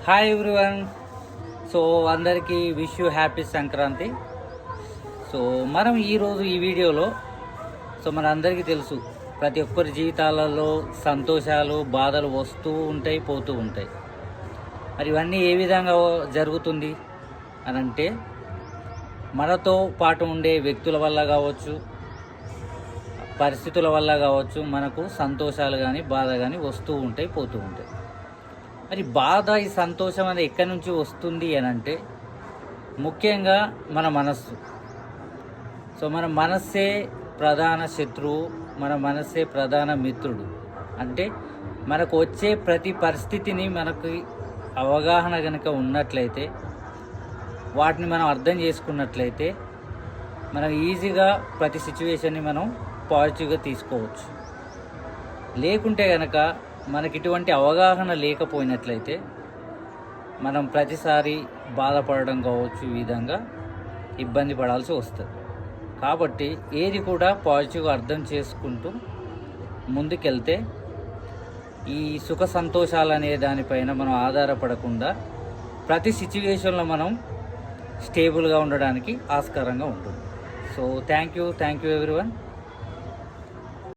Hi everyone. So అందరికీ wish you happy Sankranti. So మనం ఈరోజు ఈ వీడియోలో మన అందరికీ తెలుసు, ప్రతి ఒక్కరి జీవితాలలో సంతోషాలు బాధలు వస్తూ ఉంటాయి, పోతూ ఉంటాయి. మరి ఇవన్నీ ఏ విధంగా జరుగుతుంది అని అంటే, మనతో పాటు ఉండే వ్యక్తుల వల్ల కావచ్చు, పరిస్థితుల వల్ల కావచ్చు, మనకు సంతోషాలు కానీ బాధ కానీ వస్తూ ఉంటాయి, పోతూ ఉంటాయి. మరి బాధ ఈ సంతోషం అనేది ఎక్కడి నుంచి వస్తుంది అని అంటే, ముఖ్యంగా మన మనస్సు. సో మన మనస్సే ప్రధాన శత్రువు, మన మనస్సే ప్రధాన మిత్రుడు. అంటే మనకు వచ్చే ప్రతి పరిస్థితిని మనకి అవగాహన కనుక ఉన్నట్లయితే, వాటిని మనం అర్థం చేసుకున్నట్లయితే, మనం ఈజీగా ప్రతి సిచ్యువేషన్ని మనం పాజిటివ్గా తీసుకోవచ్చు. లేకుంటే కనుక మనకి ఇటువంటి అవగాహన లేకపోయినట్లయితే మనం ప్రతిసారి బాధపడడం కావచ్చు, ఈ విధంగా ఇబ్బంది పడాల్సి వస్తుంది. కాబట్టి ఏది కూడా పాజిటివ్గా అర్థం చేసుకుంటూ ముందుకెళ్తే ఈ సుఖ సంతోషాలు అనే దానిపైన మనం ఆధారపడకుండా ప్రతి సిచ్యువేషన్లో మనం స్టేబుల్గా ఉండడానికి ఆస్కారంగా ఉంటుంది. So thank you everyone.